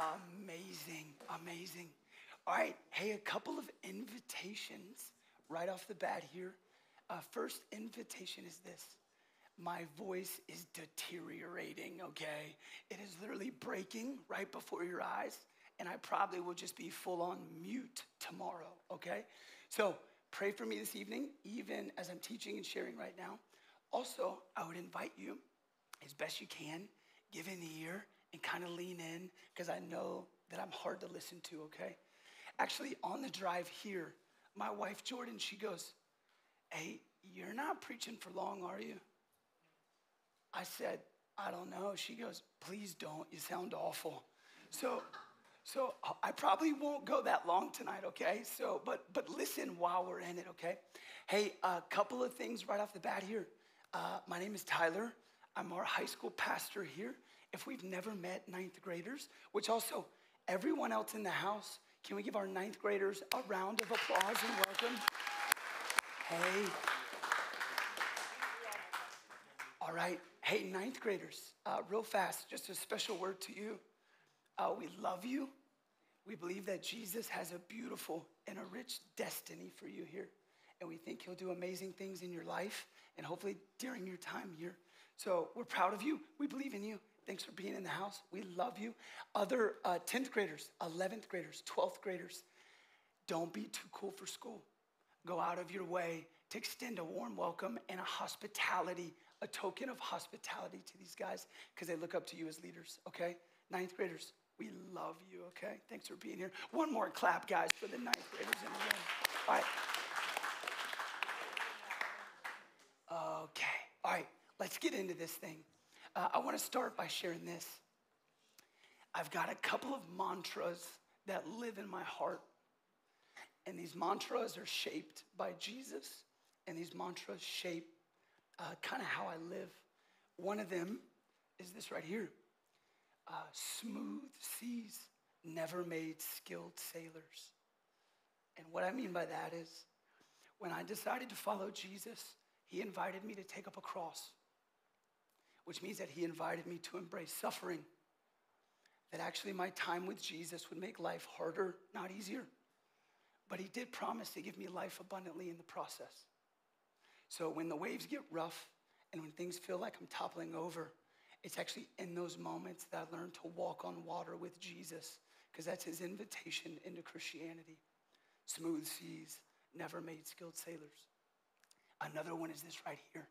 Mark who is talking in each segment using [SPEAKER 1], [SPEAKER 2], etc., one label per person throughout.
[SPEAKER 1] Amazing, amazing. All right, hey, a couple of invitations right off the bat here. First invitation is this. My voice is deteriorating, okay? It is literally breaking right before your eyes, and I probably will just be full on mute tomorrow, okay? So pray for me this evening, even as I'm teaching and sharing right now. Also, I would invite you, as best you can, give an ear and kind of lean in, because I know that I'm hard to listen to, okay? Actually, on the drive here, my wife, Jordan, she goes, hey, you're not preaching for long, are you? I said, I don't know. She goes, please don't. You sound awful. So I probably won't go that long tonight, okay? So, but listen while we're in it, okay? Hey, a couple of things right off the bat here. My name is Tyler. I'm our high school pastor here. If we've never met ninth graders, which also everyone else in the house, can we give our ninth graders a round of applause and welcome? Hey. All right. Hey, ninth graders, real fast, just a special word to you. We love you. We believe that Jesus has a beautiful and a rich destiny for you here. And we think he'll do amazing things in your life and hopefully during your time here. So we're proud of you. We believe in you. Thanks for being in the house. We love you. Other 10th graders, 11th graders, 12th graders, don't be too cool for school. Go out of your way to extend a warm welcome and a token of hospitality to these guys because they look up to you as leaders, okay? Ninth graders, we love you, okay? Thanks for being here. One more clap, guys, for the ninth graders in the room. All right. Okay. All right. Let's get into this thing. I want to start by sharing this. I've got a couple of mantras that live in my heart. And these mantras are shaped by Jesus. And these mantras shape kind of how I live. One of them is this right here. Smooth seas never made skilled sailors. And what I mean by that is when I decided to follow Jesus, he invited me to take up a cross, which means that he invited me to embrace suffering, that actually my time with Jesus would make life harder, not easier. But he did promise to give me life abundantly in the process. So when the waves get rough and when things feel like I'm toppling over, it's actually in those moments that I learned to walk on water with Jesus, because that's his invitation into Christianity. Smooth seas never made skilled sailors. Another one is this right here.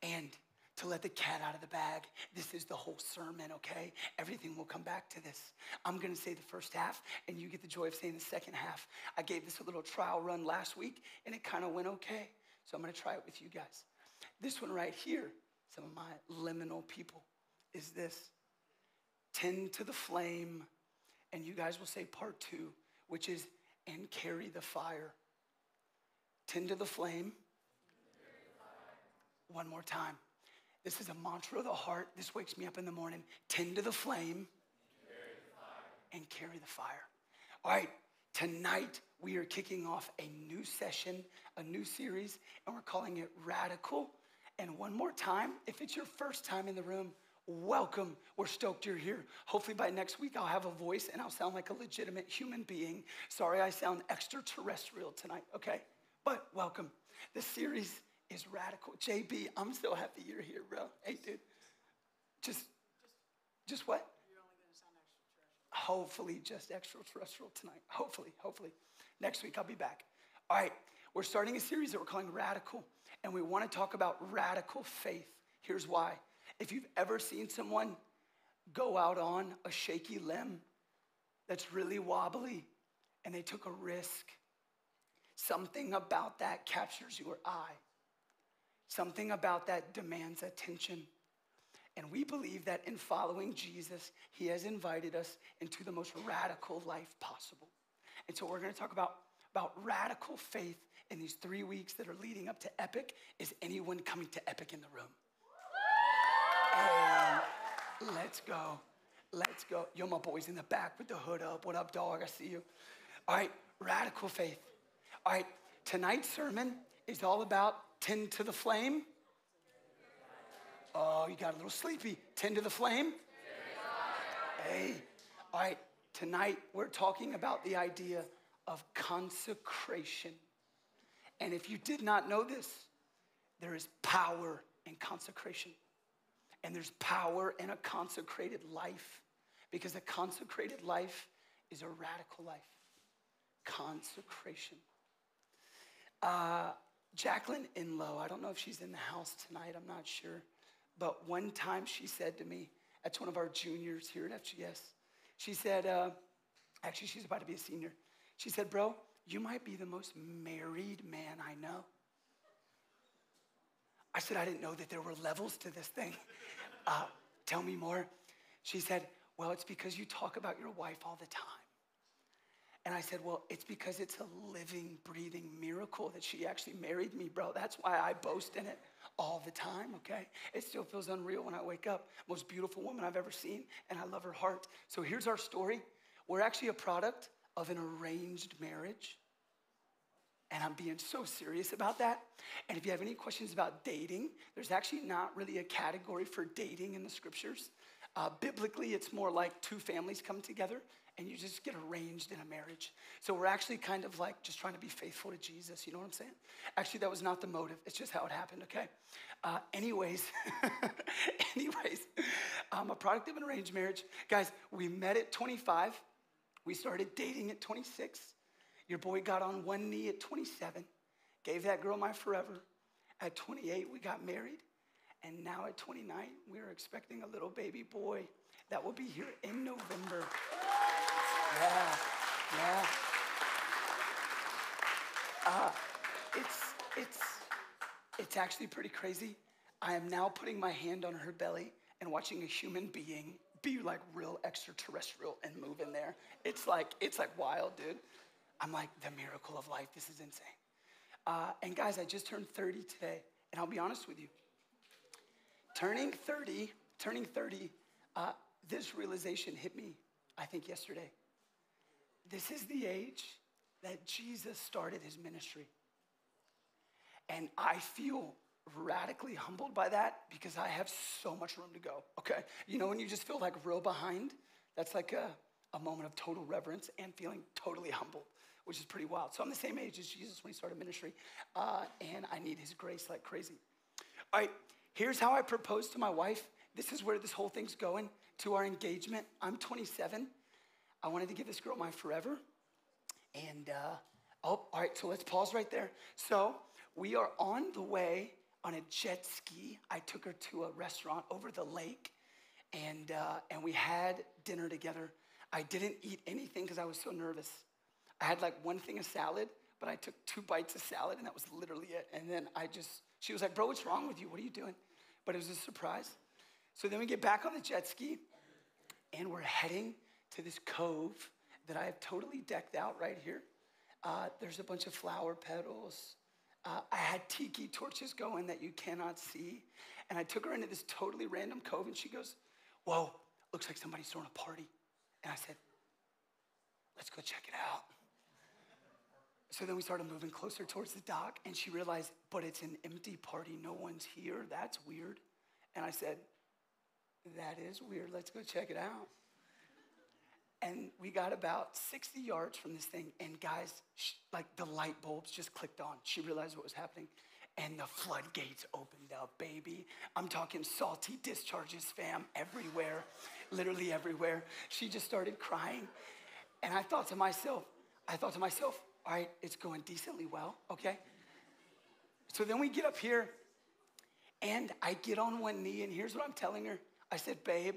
[SPEAKER 1] And to let the cat out of the bag, this is the whole sermon, okay? Everything will come back to this. I'm gonna say the first half, and you get the joy of saying the second half. I gave this a little trial run last week, and it kind of went okay. So I'm gonna try it with you guys. This one right here, some of my liminal people, is this. Tend to the flame, and you guys will say part 2, which is, and carry the fire. Tend to the flame. One more time. This is a mantra of the heart. This wakes me up in the morning. Tend to the flame and carry the fire. All right, tonight we are kicking off a new session, a new series, and we're calling it Radical. And one more time, if it's your first time in the room, welcome. We're stoked you're here. Hopefully by next week I'll have a voice and I'll sound like a legitimate human being. Sorry I sound extraterrestrial tonight, okay? But welcome. The series is Radical. JB, I'm so happy you're here, bro. Hey, dude. Just what?
[SPEAKER 2] You're only going to sound extraterrestrial.
[SPEAKER 1] Hopefully just extraterrestrial tonight. Hopefully. Next week I'll be back. All right, we're starting a series that we're calling Radical, and we want to talk about radical faith. Here's why. If you've ever seen someone go out on a shaky limb that's really wobbly, and they took a risk, something about that captures your eye. Something about that demands attention. And we believe that in following Jesus, he has invited us into the most radical life possible. And so we're going to talk about radical faith in these 3 weeks that are leading up to Epic. Is anyone coming to Epic in the room? Hey, let's go. Yo, my boy's in the back with the hood up. What up, dog? I see you. All right, radical faith. All right, tonight's sermon is all about tend to the flame. Oh, you got a little sleepy. Tend to the flame. Hey, all right, Tonight, we're talking about the idea of consecration. And if you did not know this, there is power in consecration. And there's power in a consecrated life, because a consecrated life is a radical life. Consecration. Jacqueline Inlow, I don't know if she's in the house tonight, I'm not sure. But one time she said to me, that's one of our juniors here at FGS, she said, actually she's about to be a senior. She said, bro, you might be the most married man I know. I said, I didn't know that there were levels to this thing. Tell me more. She said, well, it's because you talk about your wife all the time. And I said, well, it's because it's a living, breathing miracle that she actually married me, bro. That's why I boast in it all the time, okay? It still feels unreal when I wake up. Most beautiful woman I've ever seen, and I love her heart. So here's our story. We're actually a product of an arranged marriage. And I'm being so serious about that. And if you have any questions about dating, there's actually not really a category for dating in the scriptures. Biblically, it's more like two families come together and you just get arranged in a marriage. So we're actually kind of like just trying to be faithful to Jesus. You know what I'm saying? Actually, that was not the motive. It's just how it happened, okay? Anyways, I'm a product of an arranged marriage. Guys, we met at 25. We started dating at 26. Your boy got on one knee at 27, gave that girl my forever. At 28, we got married. And now at 29, we're expecting a little baby boy that will be here in November. Yeah. It's actually pretty crazy. I am now putting my hand on her belly and watching a human being be like real extraterrestrial and move in there. It's like wild, dude. I'm like, the miracle of life. This is insane. And guys, I just turned 30 today. And I'll be honest with you. Turning 30, this realization hit me, I think, yesterday. This is the age that Jesus started his ministry. And I feel radically humbled by that because I have so much room to go, okay? You know when you just feel like real behind? That's like a moment of total reverence and feeling totally humbled, which is pretty wild. So I'm the same age as Jesus when he started ministry, and I need his grace like crazy. All right, here's how I proposed to my wife. This is where this whole thing's going, to our engagement. I'm 27. I wanted to give this girl my forever. And, all right, so let's pause right there. So we are on the way on a jet ski. I took her to a restaurant over the lake, and we had dinner together. I didn't eat anything because I was so nervous. I had like one thing of salad, but I took 2 bites of salad, and that was literally it. And then she was like, bro, what's wrong with you? What are you doing? But it was a surprise. So then we get back on the jet ski, and we're heading to this cove that I have totally decked out right here. There's a bunch of flower petals. I had tiki torches going that you cannot see. And I took her into this totally random cove, and she goes, whoa, looks like somebody's throwing a party. And I said, let's go check it out. So then we started moving closer towards the dock, and she realized, but it's an empty party. No one's here. That's weird. And I said, that is weird. Let's go check it out. And we got about 60 yards from this thing, and guys, like the light bulbs just clicked on. She realized what was happening, and the floodgates opened up, baby. I'm talking salty discharges, fam, everywhere, literally everywhere. She just started crying, and I thought to myself, all right, it's going decently well, okay? So then we get up here, and I get on one knee, and here's what I'm telling her. I said, babe,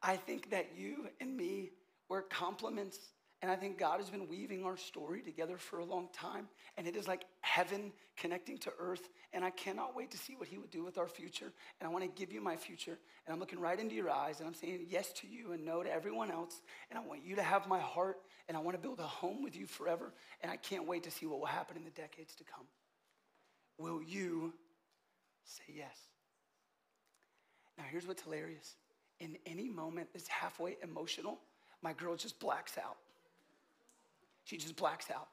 [SPEAKER 1] I think that you and me, we're complements, and I think God has been weaving our story together for a long time, and it is like heaven connecting to earth, and I cannot wait to see what he would do with our future, and I want to give you my future, and I'm looking right into your eyes, and I'm saying yes to you and no to everyone else, and I want you to have my heart, and I want to build a home with you forever, and I can't wait to see what will happen in the decades to come. Will you say yes? Now, here's what's hilarious. In any moment that's halfway emotional, my girl just blacks out. She just blacks out.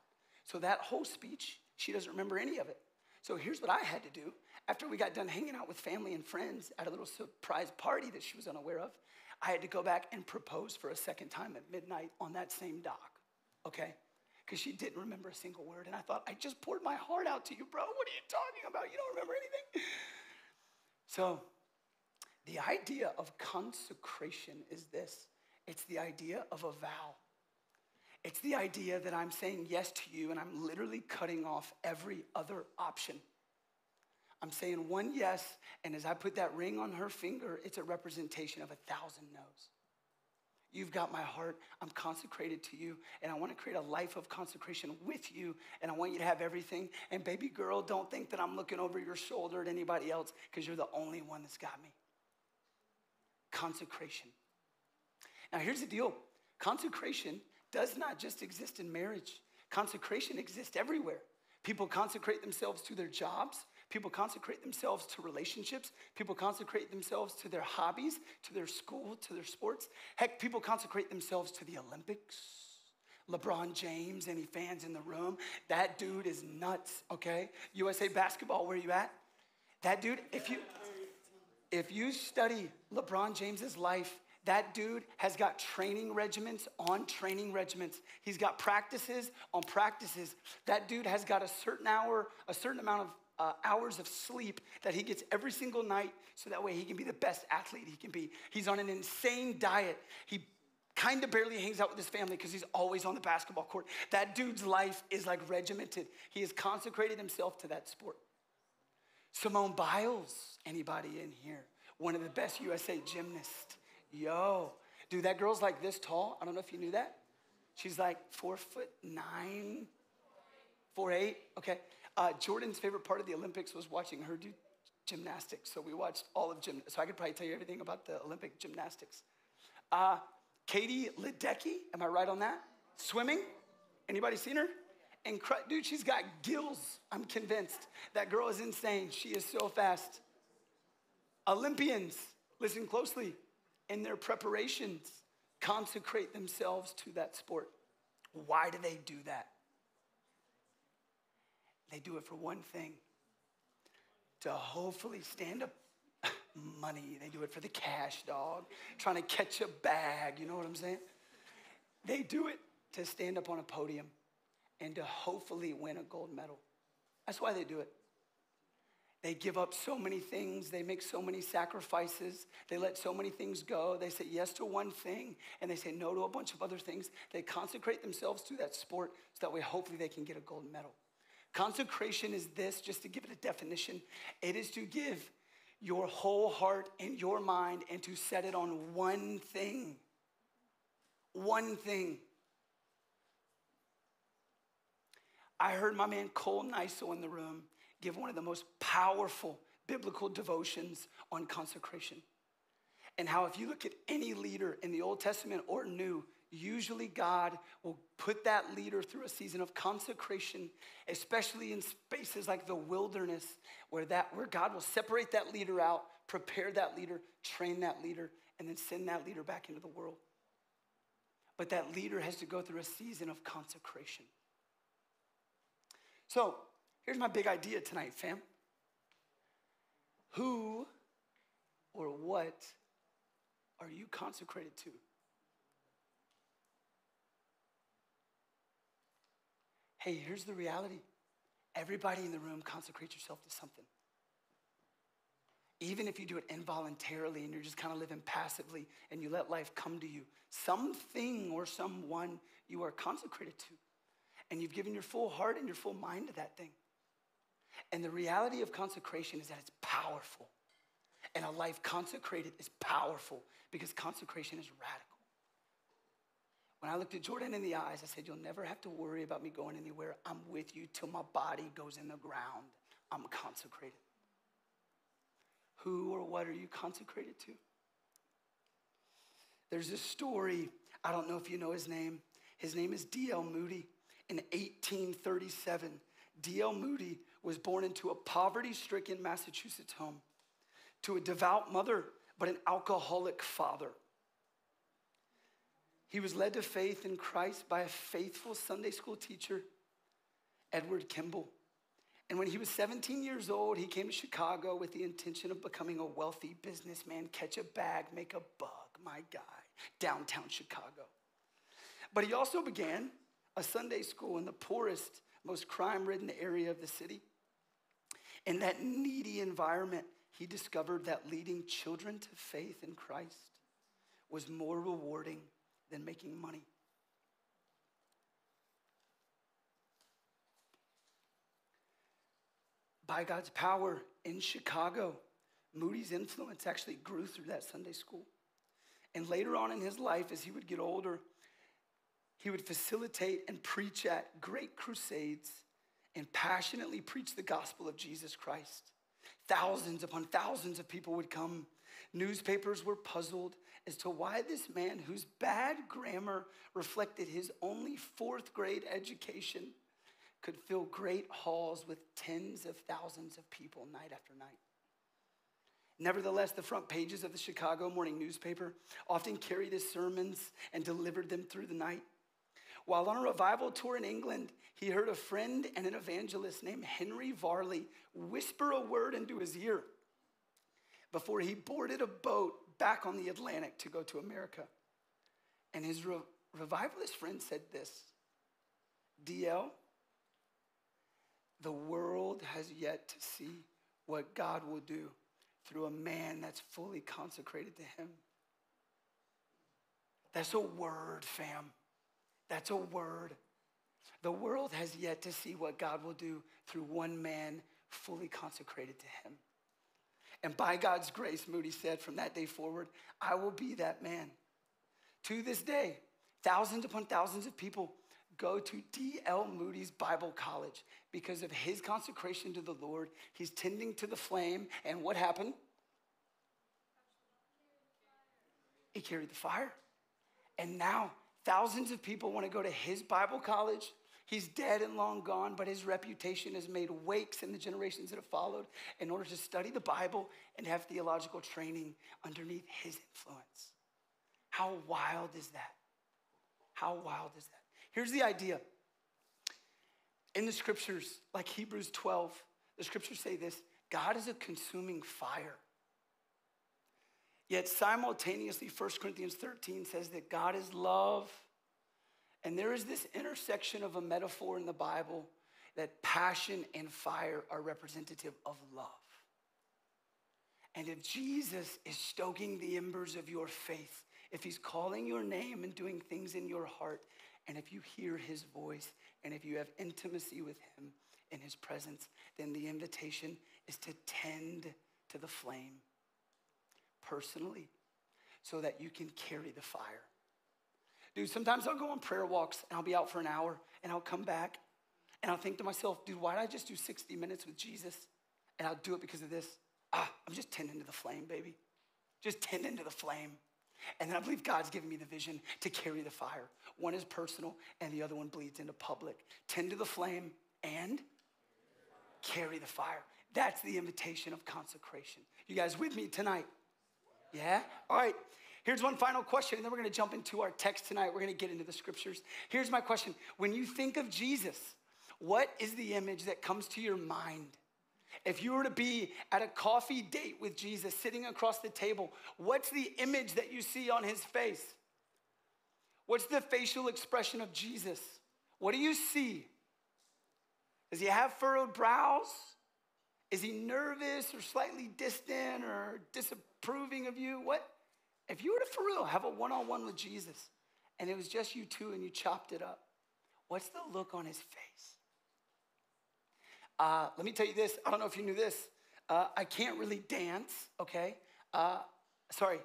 [SPEAKER 1] So that whole speech, she doesn't remember any of it. So here's what I had to do. After we got done hanging out with family and friends at a little surprise party that she was unaware of, I had to go back and propose for a second time at midnight on that same dock, okay? Because she didn't remember a single word. And I thought, I just poured my heart out to you, bro. What are you talking about? You don't remember anything? So the idea of consecration is this. It's the idea of a vow. It's the idea that I'm saying yes to you and I'm literally cutting off every other option. I'm saying one yes, and as I put that ring on her finger, it's a representation of 1,000 no's. You've got my heart, I'm consecrated to you, and I want to create a life of consecration with you, and I want you to have everything. And baby girl, don't think that I'm looking over your shoulder at anybody else, because you're the only one that's got me. Consecration. Now here's the deal. Consecration does not just exist in marriage. Consecration exists everywhere. People consecrate themselves to their jobs. People consecrate themselves to relationships. People consecrate themselves to their hobbies, to their school, to their sports. Heck, people consecrate themselves to the Olympics. LeBron James, any fans in the room? That dude is nuts, okay? USA Basketball, where you at? That dude, if you study LeBron James's life, that dude has got training regimens on training regimens. He's got practices on practices. That dude has got a certain amount of hours of sleep that he gets every single night so that way he can be the best athlete he can be. He's on an insane diet. He kind of barely hangs out with his family because he's always on the basketball court. That dude's life is like regimented. He has consecrated himself to that sport. Simone Biles, anybody in here? One of the best USA gymnasts. Yo, dude, that girl's like this tall. I don't know if you knew that. She's like 4'9", 4'8", okay. Jordan's favorite part of the Olympics was watching her do gymnastics. So we watched all of gymnastics. So I could probably tell you everything about the Olympic gymnastics. Katie Ledecky, am I right on that? Swimming? Anybody seen her? And dude, she's got gills, I'm convinced. That girl is insane. She is so fast. Olympians, listen closely, in their preparations, consecrate themselves to that sport. Why do they do that? They do it for one thing, to hopefully stand up money. They do it for the cash, dog, trying to catch a bag, you know what I'm saying? They do it to stand up on a podium and to hopefully win a gold medal. That's why they do it. They give up so many things. They make so many sacrifices. They let so many things go. They say yes to one thing, and they say no to a bunch of other things. They consecrate themselves to that sport so that way hopefully they can get a gold medal. Consecration is this, just to give it a definition. It is to give your whole heart and your mind and to set it on one thing. One thing. I heard my man Cole Niso in the room give one of the most powerful biblical devotions on consecration. And how if you look at any leader in the Old Testament or New, usually God will put that leader through a season of consecration, especially in spaces like the wilderness, where God will separate that leader out, prepare that leader, train that leader, and then send that leader back into the world. But that leader has to go through a season of consecration. So here's my big idea tonight, fam. Who or what are you consecrated to? Hey, here's the reality. Everybody in the room consecrates yourself to something. Even if you do it involuntarily and you're just kind of living passively and you let life come to you, something or someone you are consecrated to. And you've given your full heart and your full mind to that thing. And the reality of consecration is that it's powerful. And a life consecrated is powerful because consecration is radical. When I looked at Jordan in the eyes, I said, you'll never have to worry about me going anywhere. I'm with you till my body goes in the ground. I'm consecrated. Who or what are you consecrated to? There's this story, I don't know if you know his name. His name is D.L. Moody. In 1837, D.L. Moody was born into a poverty-stricken Massachusetts home to a devout mother, but an alcoholic father. He was led to faith in Christ by a faithful Sunday school teacher, Edward Kimball. And when he was 17 years old, he came to Chicago with the intention of becoming a wealthy businessman, catch a bag, make a buck, my guy, downtown Chicago. But he also began a Sunday school in the poorest, most crime-ridden area of the city. In that needy environment, he discovered that leading children to faith in Christ was more rewarding than making money. By God's power in Chicago, Moody's influence actually grew through that Sunday school. And later on in his life, as he would get older, he would facilitate and preach at great crusades and passionately preach the gospel of Jesus Christ. Thousands upon thousands of people would come. Newspapers were puzzled as to why this man, whose bad grammar reflected his only fourth grade education, could fill great halls with tens of thousands of people night after night. Nevertheless, the front pages of the Chicago morning newspaper often carried his sermons and delivered them through the night. While on a revival tour in England, he heard a friend and an evangelist named Henry Varley whisper a word into his ear before he boarded a boat back on the Atlantic to go to America. And his revivalist friend said this, DL, the world has yet to see what God will do through a man that's fully consecrated to him. That's a word, fam. That's a word. The world has yet to see what God will do through one man fully consecrated to him. And by God's grace, Moody said, from that day forward, I will be that man. To this day, thousands upon thousands of people go to D.L. Moody's Bible College because of his consecration to the Lord. He's tending to the flame. And what happened? He carried the fire. And now thousands of people want to go to his Bible college. He's dead and long gone, but his reputation has made wakes in the generations that have followed in order to study the Bible and have theological training underneath his influence. How wild is that? How wild is that? Here's the idea. In the scriptures, like Hebrews 12, the scriptures say this, God is a consuming fire. Yet simultaneously, 1 Corinthians 13 says that God is love. And there is this intersection of a metaphor in the Bible that passion and fire are representative of love. And if Jesus is stoking the embers of your faith, if he's calling your name and doing things in your heart, and if you hear his voice, and if you have intimacy with him in his presence, then the invitation is to tend to the flame personally so that you can carry the fire. Dude, sometimes I'll go on prayer walks and I'll be out for an hour and I'll come back and I'll think to myself, dude, why did I just do 60 minutes with Jesus? And I'll do it because of this. I'm just tending to the flame, baby. Just tending to the flame. And then I believe God's given me the vision to carry the fire. One is personal and the other one bleeds into public. Tend to the flame and carry the fire. That's the invitation of consecration. You guys with me tonight? Yeah? All right. Here's one final question, and then we're going to jump into our text tonight. We're going to get into the scriptures. Here's my question. When you think of Jesus, what is the image that comes to your mind? If you were to be at a coffee date with Jesus, sitting across the table, what's the image that you see on his face? What's the facial expression of Jesus? What do you see? Does he have furrowed brows? Is he nervous or slightly distant or disapproving of you? What? If you were to, for real, have a one-on-one with Jesus and it was just you two and you chopped it up, what's the look on his face? Let me tell you this. I don't know if you knew this. I can't really dance, okay? Sorry.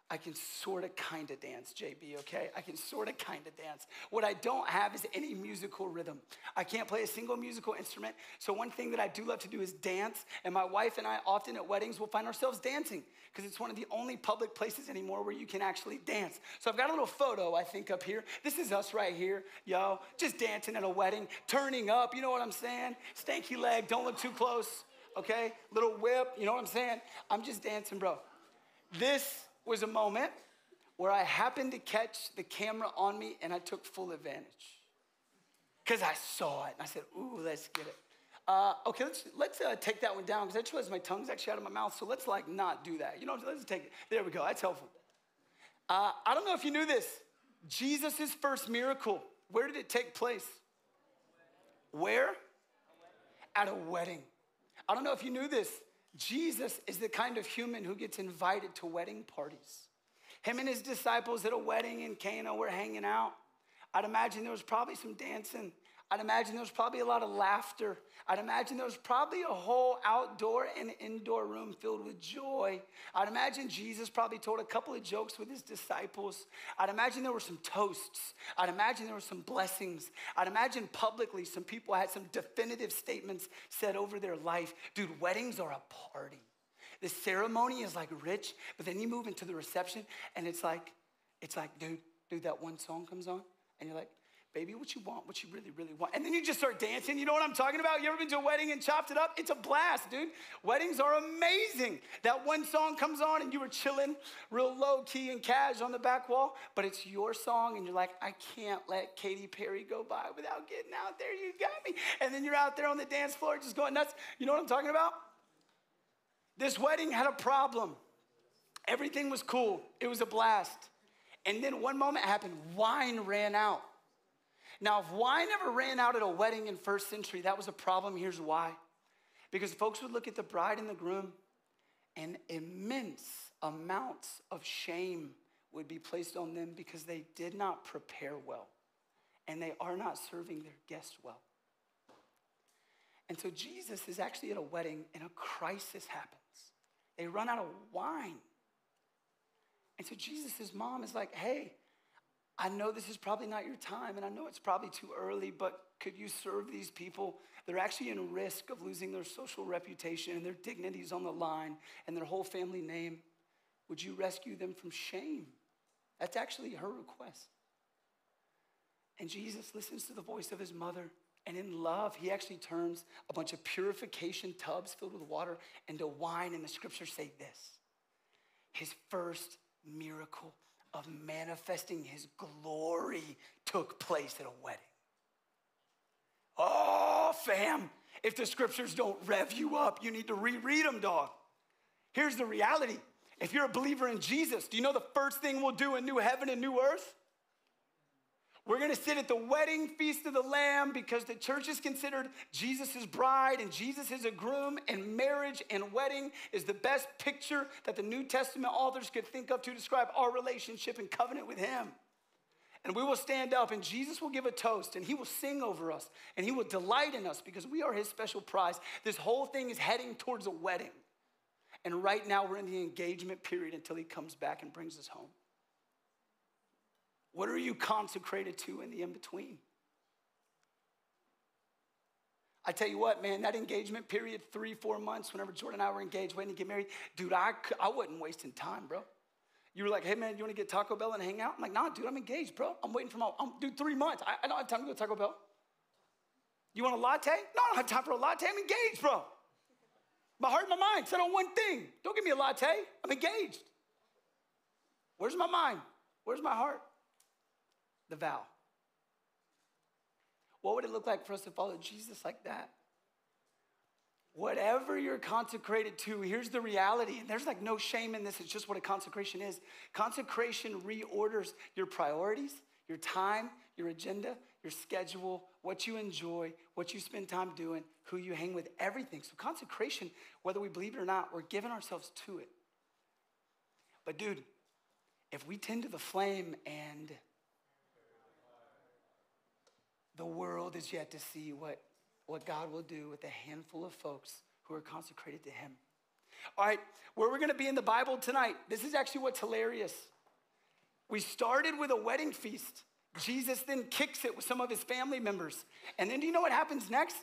[SPEAKER 1] I can sort of kind of dance, JB, okay? I can sort of kind of dance. What I don't have is any musical rhythm. I can't play a single musical instrument. So one thing that I do love to do is dance. And my wife and I often at weddings will find ourselves dancing because it's one of the only public places anymore where you can actually dance. So I've got a little photo, I think, up here. This is us right here, yo, just dancing at a wedding, turning up, you know what I'm saying? Stanky leg, don't look too close, okay? Little whip, you know what I'm saying? I'm just dancing, bro. This was a moment where I happened to catch the camera on me and I took full advantage because I saw it and I said, ooh, let's get it. Okay, let's take that one down because I just realized my tongue's actually out of my mouth, so let's like not do that. You know, let's take it. There we go, that's helpful. I don't know if you knew this. Jesus' first miracle, where did it take place? Where? At a wedding. I don't know if you knew this. Jesus is the kind of human who gets invited to wedding parties. Him and his disciples at a wedding in Cana were hanging out. I'd imagine there was probably some dancing. I'd imagine there was probably a lot of laughter. I'd imagine there was probably a whole outdoor and indoor room filled with joy. I'd imagine Jesus probably told a couple of jokes with his disciples. I'd imagine there were some toasts. I'd imagine there were some blessings. I'd imagine publicly some people had some definitive statements said over their life. Dude, weddings are a party. The ceremony is like rich, but then you move into the reception and it's like, dude, that one song comes on and you're like, baby, what you want, what you really, really want. And then you just start dancing. You know what I'm talking about? You ever been to a wedding and chopped it up? It's a blast, dude. Weddings are amazing. That one song comes on and you were chilling real low key and cash on the back wall, but it's your song and you're like, I can't let Katy Perry go by without getting out there. You got me. And then you're out there on the dance floor just going nuts. You know what I'm talking about? This wedding had a problem. Everything was cool. It was a blast. And then one moment happened. Wine ran out. Now, if wine ever ran out at a wedding in first century, that was a problem. Here's why. Because folks would look at the bride and the groom, and immense amounts of shame would be placed on them because they did not prepare well, and they are not serving their guests well. And so Jesus is actually at a wedding, and a crisis happens. They run out of wine. And so Jesus' mom is like, hey, I know this is probably not your time, and I know it's probably too early, but could you serve these people? They're actually in risk of losing their social reputation, and their dignity is on the line, and their whole family name. Would you rescue them from shame? That's actually her request. And Jesus listens to the voice of his mother, and in love, he actually turns a bunch of purification tubs filled with water into wine, and the scriptures say this: his first miracle of manifesting his glory took place at a wedding. Oh, fam, if the scriptures don't rev you up, you need to reread them, dog. Here's the reality. If you're a believer in Jesus, do you know the first thing we'll do in new heaven and new earth? We're going to sit at the wedding feast of the Lamb because the church is considered Jesus' bride and Jesus is a groom, and marriage and wedding is the best picture that the New Testament authors could think of to describe our relationship and covenant with him. And we will stand up and Jesus will give a toast and he will sing over us and he will delight in us because we are his special prize. This whole thing is heading towards a wedding. And right now we're in the engagement period until he comes back and brings us home. What are you consecrated to in the in-between? I tell you what, man, that engagement period, 3-4 months, whenever Jordan and I were engaged, waiting to get married, dude, I wasn't wasting time, bro. You were like, hey, man, you want to get Taco Bell and hang out? I'm like, nah, dude, I'm engaged, bro. I'm waiting for dude, 3 months. I don't have time to go to Taco Bell. You want a latte? No, I don't have time for a latte. I'm engaged, bro. My heart and my mind set on one thing. Don't give me a latte. I'm engaged. Where's my mind? Where's my heart? The vow. What would it look like for us to follow Jesus like that? Whatever you're consecrated to, here's the reality. And there's like no shame in this. It's just what a consecration is. Consecration reorders your priorities, your time, your agenda, your schedule, what you enjoy, what you spend time doing, who you hang with, everything. So consecration, whether we believe it or not, we're giving ourselves to it. But dude, if we tend to the flame and the world is yet to see what God will do with a handful of folks who are consecrated to him. All right, where we're going to be in the Bible tonight, this is actually what's hilarious. We started with a wedding feast. Jesus then kicks it with some of his family members. And then do you know what happens next?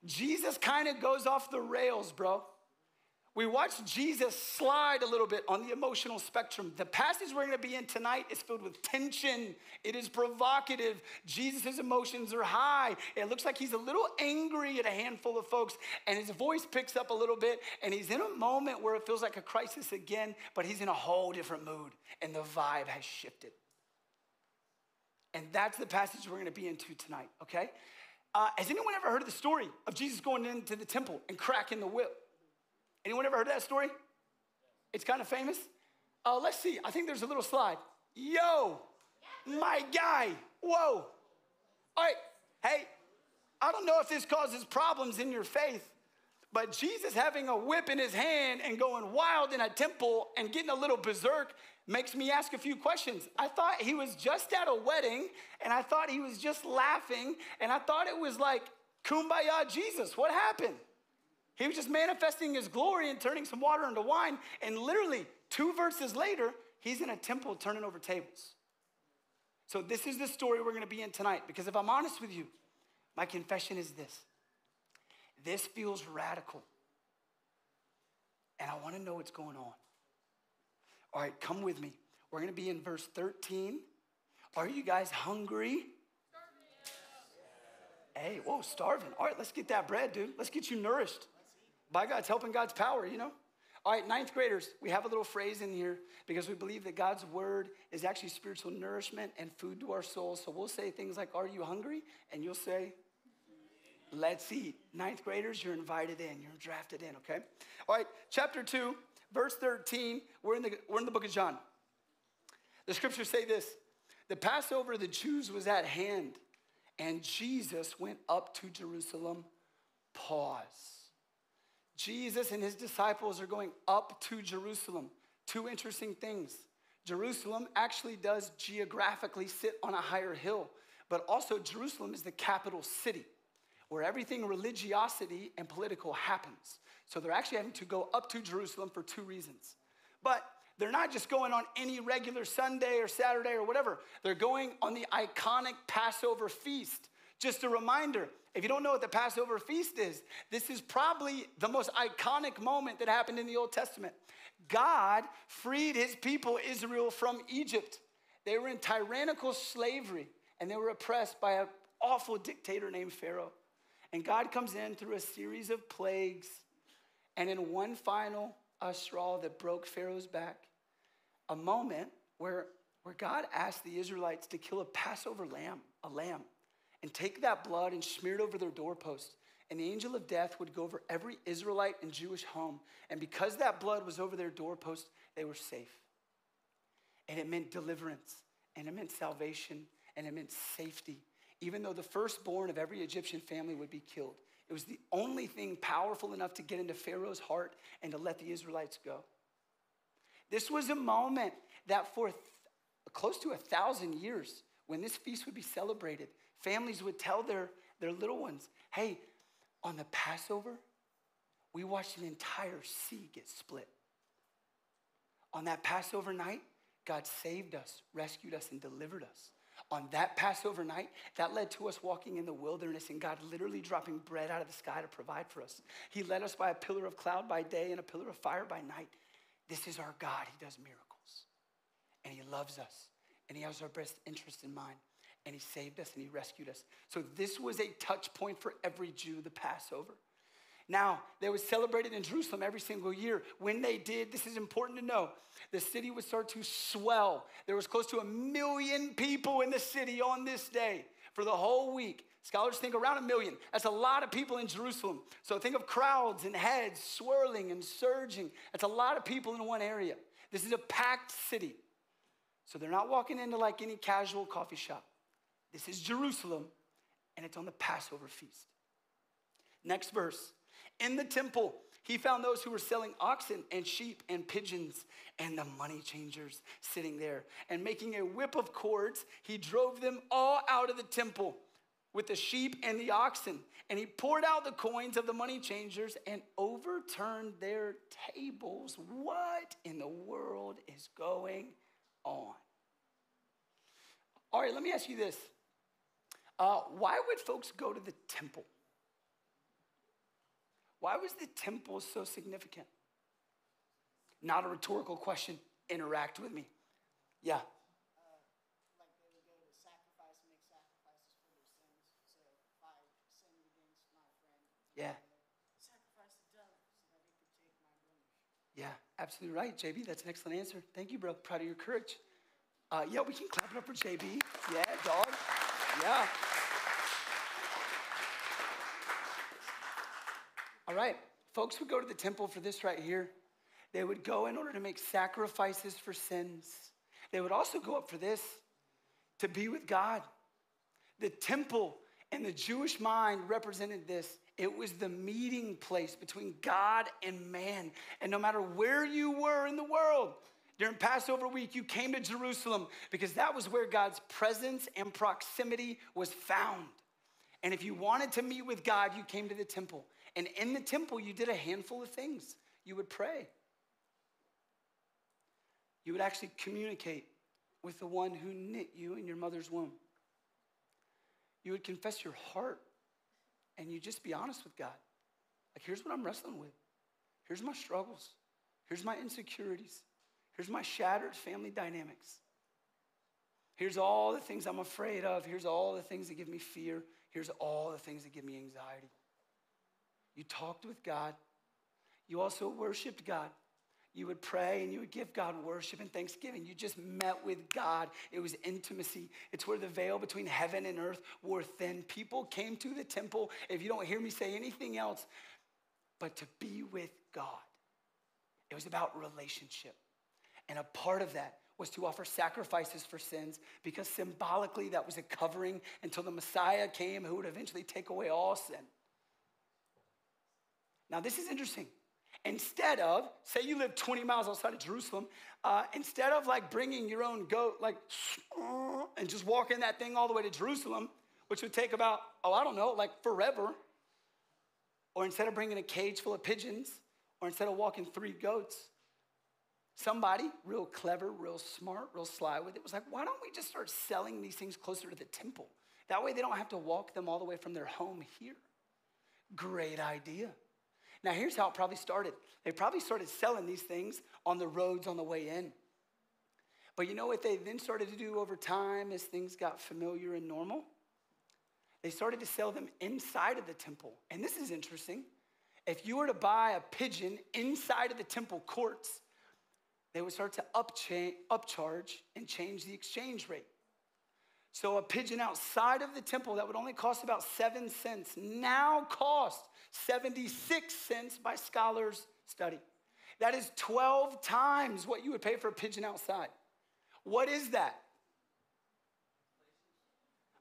[SPEAKER 1] Jesus kind of goes off the rails, bro. We watch Jesus slide a little bit on the emotional spectrum. The passage we're going to be in tonight is filled with tension. It is provocative. Jesus' emotions are high. It looks like he's a little angry at a handful of folks, and his voice picks up a little bit, and he's in a moment where it feels like a crisis again, but he's in a whole different mood, and the vibe has shifted. And that's the passage we're going to be into tonight, okay? Has anyone ever heard of the story of Jesus going into the temple and cracking the whip? Anyone ever heard that story? It's kind of famous. Let's see. I think there's a little slide. Yo, my guy. Whoa. All right. Hey, I don't know if this causes problems in your faith, but Jesus having a whip in his hand and going wild in a temple and getting a little berserk makes me ask a few questions. I thought he was just at a wedding, and I thought he was just laughing, and I thought it was like, Kumbaya Jesus. What happened? He was just manifesting his glory and turning some water into wine, and literally 2 verses later, he's in a temple turning over tables. So this is the story we're going to be in tonight, because if I'm honest with you, my confession is this. This feels radical, and I want to know what's going on. All right, come with me. We're going to be in verse 13. Are you guys hungry? Hey, whoa, starving. All right, let's get that bread, dude. Let's get you nourished. By God's help and God's power, you know? All right, 9th graders, we have a little phrase in here because we believe that God's word is actually spiritual nourishment and food to our souls. So we'll say things like, are you hungry? And you'll say, let's eat. 9th graders, you're invited in. You're drafted in, okay? All right, chapter 2, verse 13. We're in the book of John. The scriptures say this. The Passover of the Jews was at hand, and Jesus went up to Jerusalem. Pause. Jesus and his disciples are going up to Jerusalem. 2 interesting things. Jerusalem actually does geographically sit on a higher hill, but also Jerusalem is the capital city where everything religiosity and political happens. So they're actually having to go up to Jerusalem for 2 reasons. But they're not just going on any regular Sunday or Saturday or whatever. They're going on the iconic Passover feast. Just a reminder, if you don't know what the Passover feast is, this is probably the most iconic moment that happened in the Old Testament. God freed his people, Israel, from Egypt. They were in tyrannical slavery, and they were oppressed by an awful dictator named Pharaoh. And God comes in through a series of plagues, and in one final straw that broke Pharaoh's back, a moment where God asked the Israelites to kill a Passover lamb, and take that blood and smear it over their doorpost. And the angel of death would go over every Israelite and Jewish home. And because that blood was over their doorpost, they were safe. And it meant deliverance, and it meant salvation, and it meant safety. Even though the firstborn of every Egyptian family would be killed. It was the only thing powerful enough to get into Pharaoh's heart and to let the Israelites go. This was a moment that for close to 1,000 years, when this feast would be celebrated, families would tell their little ones, hey, on the Passover, we watched an entire sea get split. On that Passover night, God saved us, rescued us, and delivered us. On that Passover night, that led to us walking in the wilderness and God literally dropping bread out of the sky to provide for us. He led us by a pillar of cloud by day and a pillar of fire by night. This is our God. He does miracles. And he loves us. And he has our best interest in mind. And he saved us and he rescued us. So this was a touch point for every Jew, the Passover. Now, they was celebrated in Jerusalem every single year. When they did, this is important to know, the city would start to swell. There was close to 1 million people in the city on this day for the whole week. Scholars think around 1 million. That's a lot of people in Jerusalem. So think of crowds and heads swirling and surging. That's a lot of people in one area. This is a packed city. So they're not walking into like any casual coffee shop. This is Jerusalem, and it's on the Passover feast. Next verse. In the temple, he found those who were selling oxen and sheep and pigeons and the money changers sitting there. And making a whip of cords, he drove them all out of the temple with the sheep and the oxen. And he poured out the coins of the money changers and overturned their tables. What in the world is going on? All right, let me ask you this. Why would folks go to the temple? Why was the temple so significant? Not a rhetorical question. Interact with me. Yeah.
[SPEAKER 2] Like they would go to sacrifice and make sacrifices for their sins. So if I sinned against my friend,
[SPEAKER 1] Yeah.
[SPEAKER 2] sacrifice the dove so that it could take my blemish.
[SPEAKER 1] Yeah, absolutely right, JB. That's an excellent answer. Thank you, bro. Proud of your courage. Yeah, we can clap it up for JB. Yeah, dog. Yeah. All right. Folks would go to the temple for this right here. They would go in order to make sacrifices for sins. They would also go up for this, to be with God. The temple in the Jewish mind represented this. It was the meeting place between God and man. And no matter where you were in the world, during Passover week, you came to Jerusalem because that was where God's presence and proximity was found. And if you wanted to meet with God, you came to the temple. And in the temple, you did a handful of things. You would pray. You would actually communicate with the one who knit you in your mother's womb. You would confess your heart, and you just be honest with God. Like, here's what I'm wrestling with. Here's my struggles. Here's my insecurities. Here's my shattered family dynamics. Here's all the things I'm afraid of. Here's all the things that give me fear. Here's all the things that give me anxiety. You talked with God. You also worshiped God. You would pray and you would give God worship and thanksgiving. You just met with God. It was intimacy. It's where the veil between heaven and earth were thin. People came to the temple, if you don't hear me say anything else, but to be with God. It was about relationship. And a part of that was to offer sacrifices for sins, because symbolically that was a covering until the Messiah came who would eventually take away all sin. Now this is interesting. Instead of, say you live 20 miles outside of Jerusalem, instead of like bringing your own goat, like, and just walking that thing all the way to Jerusalem, which would take about, like forever, or instead of bringing a cage full of pigeons, or instead of walking 3 goats, somebody real clever, real smart, real sly with it was like, why don't we just start selling these things closer to the temple? That way they don't have to walk them all the way from their home here. Great idea. Now, here's how it probably started. They probably started selling these things on the roads on the way in. But you know what they then started to do over time as things got familiar and normal? They started to sell them inside of the temple. And this is interesting. If you were to buy a pigeon inside of the temple courts, they would start to upcharge and change the exchange rate. So a pigeon outside of the temple that would only cost about 7 cents now cost 76 cents by scholars' study. That is 12 times what you would pay for a pigeon outside. What is that?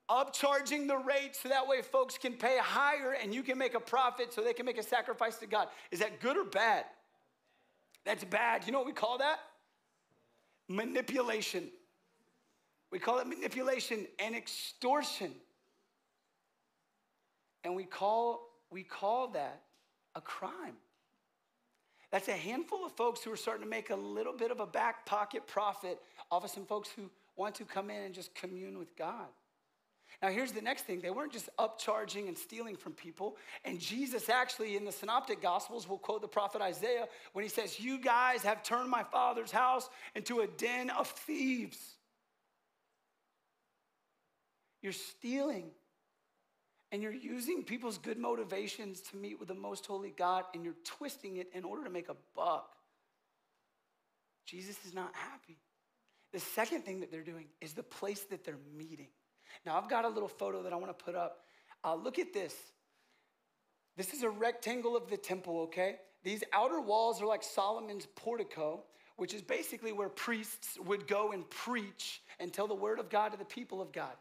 [SPEAKER 1] Upcharging the rate so that way folks can pay higher and you can make a profit so they can make a sacrifice to God. Is that good or bad? That's bad. You know what we call that? Manipulation. We call it manipulation and extortion. And we call that a crime. That's a handful of folks who are starting to make a little bit of a back pocket profit off of some folks who want to come in and just commune with God. Now, here's the next thing. They weren't just upcharging and stealing from people. And Jesus actually, in the Synoptic Gospels, will quote the prophet Isaiah when he says, "You guys have turned my Father's house into a den of thieves." You're stealing. And you're using people's good motivations to meet with the most holy God, and you're twisting it in order to make a buck. Jesus is not happy. The second thing that they're doing is the place that they're meeting. Now, I've got a little photo that I want to put up. Look at this. This is a rectangle of the temple, okay? These outer walls are like Solomon's portico, which is basically where priests would go and preach and tell the word of God to the people of God.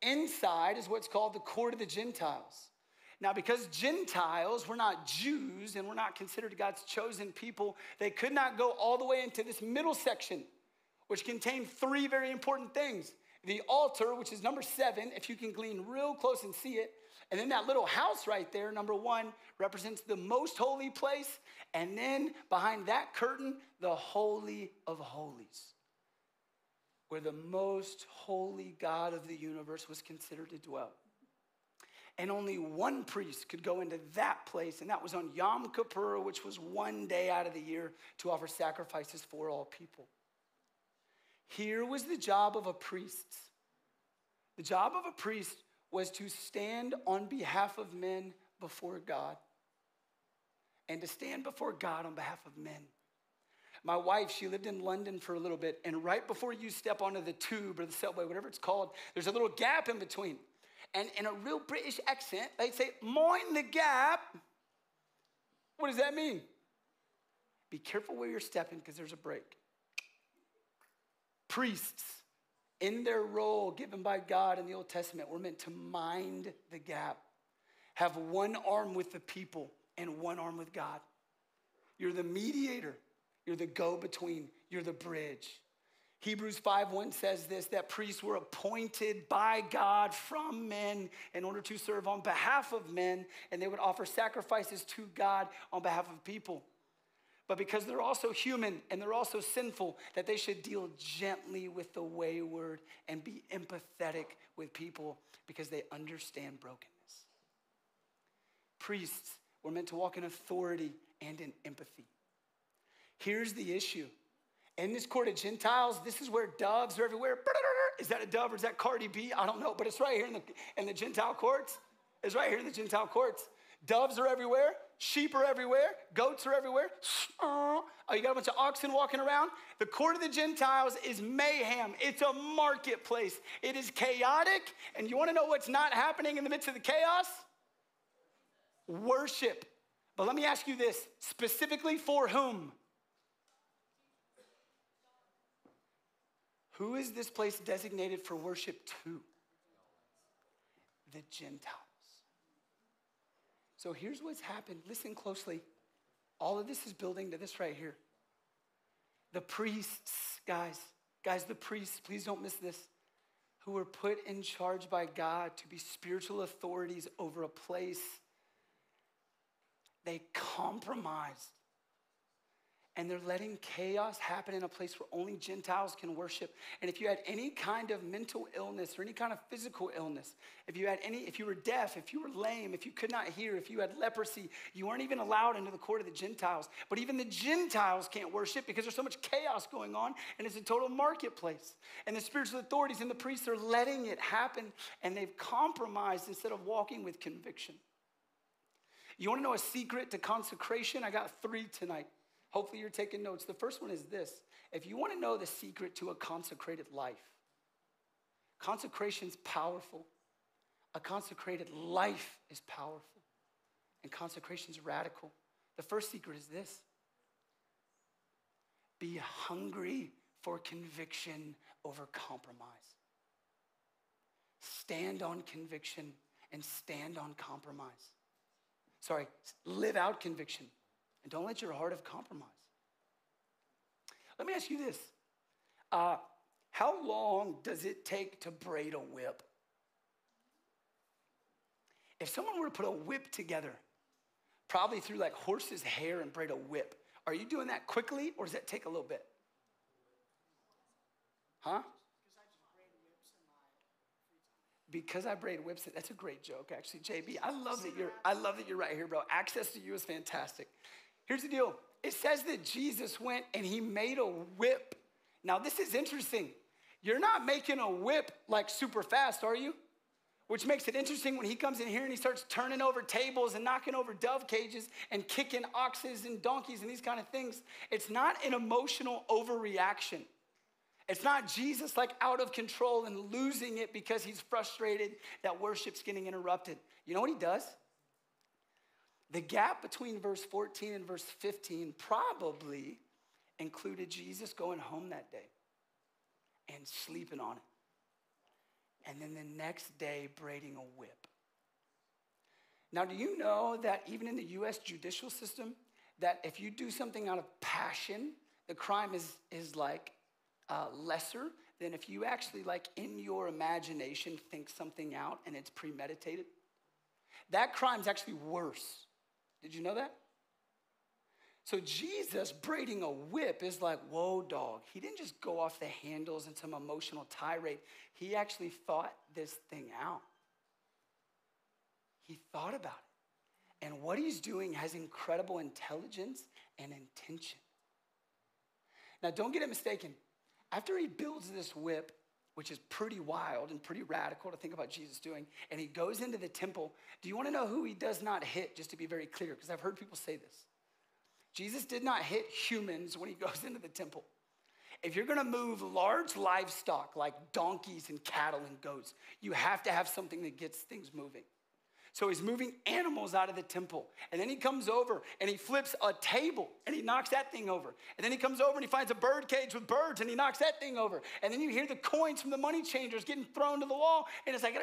[SPEAKER 1] Inside is what's called the court of the Gentiles. Now, because Gentiles were not Jews and were not considered God's chosen people, they could not go all the way into this middle section, which contained 3 very important things. The altar, which is number 7, if you can glean real close and see it. And then that little house right there, number 1, represents the most holy place. And then behind that curtain, the Holy of Holies, where the most holy God of the universe was considered to dwell. And only one priest could go into that place, and that was on Yom Kippur, which was 1 day out of the year to offer sacrifices for all people. Here was the job of a priest. The job of a priest was to stand on behalf of men before God, and to stand before God on behalf of men. My wife, she lived in London for a little bit, and right before you step onto the tube or the subway, whatever it's called, there's a little gap in between. And in a real British accent, they'd say, "Mind the gap." What does that mean? Be careful where you're stepping because there's a break. Priests, in their role given by God in the Old Testament, were meant to mind the gap. Have one arm with the people and one arm with God. You're the mediator. You're the go-between. You're the bridge. Hebrews 5:1 says this, that priests were appointed by God from men in order to serve on behalf of men, and they would offer sacrifices to God on behalf of people. But because they're also human and they're also sinful, that they should deal gently with the wayward and be empathetic with people because they understand brokenness. Priests were meant to walk in authority and in empathy. Here's the issue. In this court of Gentiles, this is where doves are everywhere. Is that a dove or is that Cardi B? I don't know, but it's right here in the Gentile courts. It's right here in the Gentile courts. Doves are everywhere. Sheep are everywhere. Goats are everywhere. Oh, you got a bunch of oxen walking around. The court of the Gentiles is mayhem. It's a marketplace. It is chaotic. And you want to know what's not happening in the midst of the chaos? Worship. But let me ask you this, specifically for whom? Who is this place designated for worship to? The Gentiles. So here's what's happened. Listen closely. All of this is building to this right here. The priests, guys, the priests, please don't miss this, who were put in charge by God to be spiritual authorities over a place, they compromised. And they're letting chaos happen in a place where only Gentiles can worship. And if you had any kind of mental illness or any kind of physical illness, if you were deaf, if you were lame, if you could not hear, if you had leprosy, you weren't even allowed into the court of the Gentiles. But even the Gentiles can't worship because there's so much chaos going on and it's a total marketplace. And the spiritual authorities and the priests are letting it happen, and they've compromised instead of walking with conviction. You want to know a secret to consecration? I got 3 tonight. Hopefully you're taking notes. The first one is this. If you want to know the secret to a consecrated life, consecration's powerful. A consecrated life is powerful. And consecration's radical. The first secret is this. Be hungry for conviction over compromise. Stand on conviction and stand on compromise. Live out conviction. And don't let your heart have compromise. Let me ask you this. How long does it take to braid a whip? If someone were to put a whip together, probably through like horse's hair and braid a whip, are you doing that quickly or does that take a little bit? Huh? Because I braid whips, that's a great joke, actually, JB. I love that you're right here, bro. Access to you is fantastic. Here's the deal. It says that Jesus went and he made a whip. Now, this is interesting. You're not making a whip like super fast, are you? Which makes it interesting when he comes in here and he starts turning over tables and knocking over dove cages and kicking oxes and donkeys and these kind of things. It's not an emotional overreaction. It's not Jesus like out of control and losing it because he's frustrated that worship's getting interrupted. You know what he does? The gap between verse 14 and verse 15 probably included Jesus going home that day and sleeping on it. And then the next day braiding a whip. Now, do you know that even in the U.S. judicial system, that if you do something out of passion, the crime is like lesser than if you actually like in your imagination think something out and it's premeditated? That crime's actually worse. Did you know that? So Jesus braiding a whip is like, whoa, dog. He didn't just go off the handles in some emotional tirade. He actually thought this thing out. He thought about it. And what he's doing has incredible intelligence and intention. Now, don't get it mistaken. After he builds this whip, which is pretty wild and pretty radical to think about Jesus doing, and he goes into the temple, do you want to know who he does not hit, just to be very clear? Because I've heard people say this. Jesus did not hit humans when he goes into the temple. If you're going to move large livestock like donkeys and cattle and goats, you have to have something that gets things moving. So he's moving animals out of the temple. And then he comes over and he flips a table and he knocks that thing over. And then he comes over and he finds a bird cage with birds and he knocks that thing over. And then you hear the coins from the money changers getting thrown to the wall. And it's like,